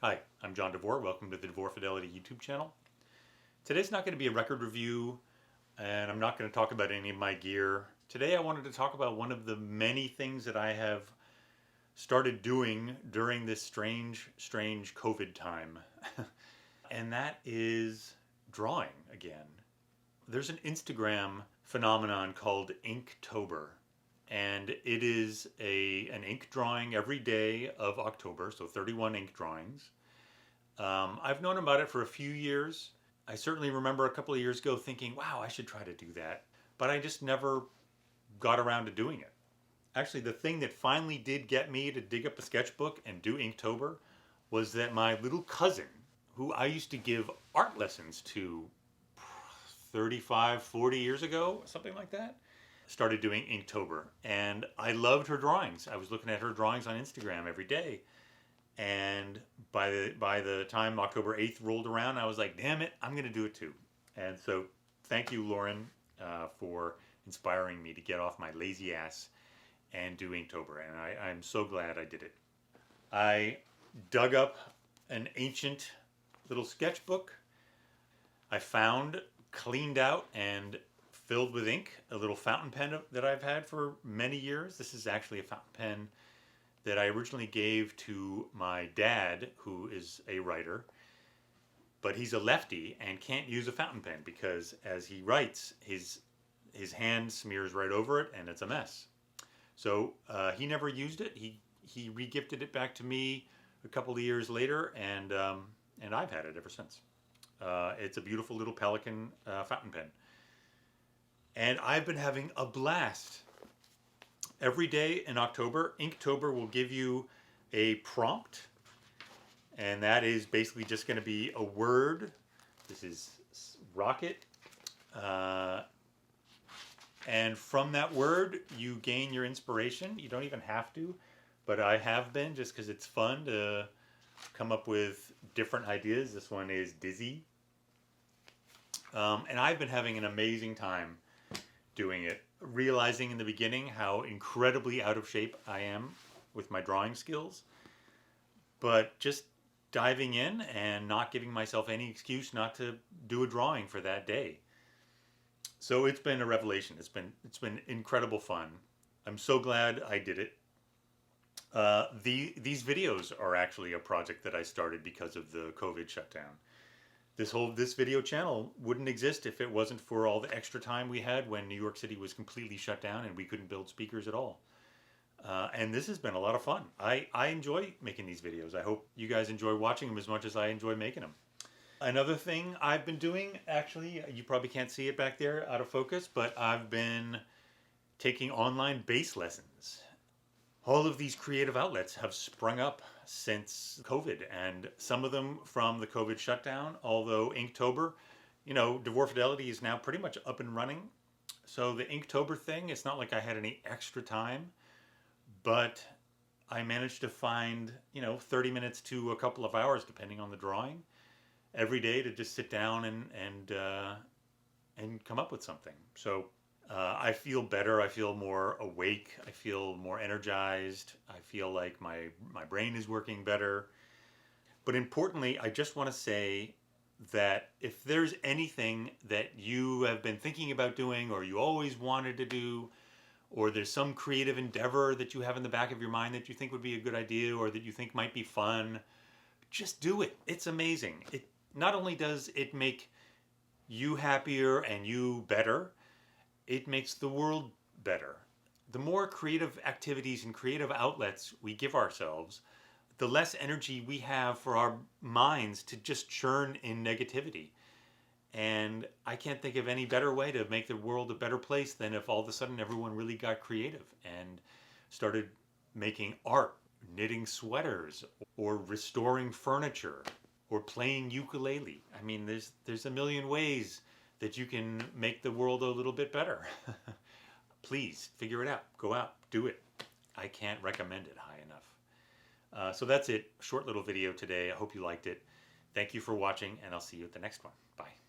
Hi, I'm John DeVore. Welcome to the DeVore Fidelity YouTube channel. Today's not going to be a record review, and I'm not going to talk about any of my gear. Today I wanted to talk about one of the many things that I have started doing during this strange COVID time. And that is drawing again. There's an Instagram phenomenon called Inktober. And it is an ink drawing every day of October, so 31 ink drawings. I've known about it for a few years. I certainly remember a couple of years ago thinking, wow, I should try to do that. But I just never got around to doing it. Actually, the thing that finally did get me to dig up a sketchbook and do Inktober was that my little cousin, who I used to give art lessons to 35, 40 years ago, something like that, started doing Inktober, and I loved her drawings. I was looking at her drawings on Instagram every day, and by the time October 8th rolled around, I was like, damn it, I'm going to do it too. And so thank you, Lauren, for inspiring me to get off my lazy ass and do Inktober, and I'm so glad I did it. I dug up an ancient little sketchbook I found, cleaned out, and filled with ink, a little fountain pen that I've had for many years. This is actually a fountain pen that I originally gave to my dad, who is a writer, but he's a lefty and can't use a fountain pen because as he writes, his hand smears right over it and it's a mess. So he never used it. He re-gifted it back to me a couple of years later, and I've had it ever since. It's a beautiful little Pelican fountain pen. And I've been having a blast. Every day in October, Inktober will give you a prompt. And that is basically just going to be a word. This is rocket. And from that word, you gain your inspiration. You don't even have to, but I have been, just because it's fun to come up with different ideas. This one is dizzy. And I've been having an amazing time doing it, realizing in the beginning how incredibly out of shape I am with my drawing skills, but just diving in and not giving myself any excuse not to do a drawing for that day. So it's been a revelation. It's been incredible fun. I'm so glad I did it. These videos are actually a project that I started because of the COVID shutdown. This video channel wouldn't exist if it wasn't for all the extra time we had when New York City was completely shut down and we couldn't build speakers at all. And this has been a lot of fun. I enjoy making these videos. I hope you guys enjoy watching them as much as I enjoy making them. Another thing I've been doing, actually, you probably can't see it back there out of focus, but I've been taking online bass lessons. All of these creative outlets have sprung up since COVID, and some of them from the COVID shutdown, although Inktober, DeVore Fidelity is now pretty much up and running. So the Inktober thing, it's not like I had any extra time, but I managed to find, 30 minutes to a couple of hours, depending on the drawing, every day to just sit down and come up with something. So I feel better. I feel more awake. I feel more energized. I feel like my brain is working better. But importantly, I just want to say that if there's anything that you have been thinking about doing, or you always wanted to do, or there's some creative endeavor that you have in the back of your mind that you think would be a good idea, or that you think might be fun, just do it. It's amazing. It not only does it make you happier and you better, it makes the world better. The more creative activities and creative outlets we give ourselves, the less energy we have for our minds to just churn in negativity. And I can't think of any better way to make the world a better place than if all of a sudden everyone really got creative and started making art, knitting sweaters, or restoring furniture, or playing ukulele. I mean, there's a million ways that you can make the world a little bit better. Please figure it out. Go out, do it. I can't recommend it high enough. So that's it. Short little video today. I hope you liked it. Thank you for watching, and I'll see you at the next one. Bye.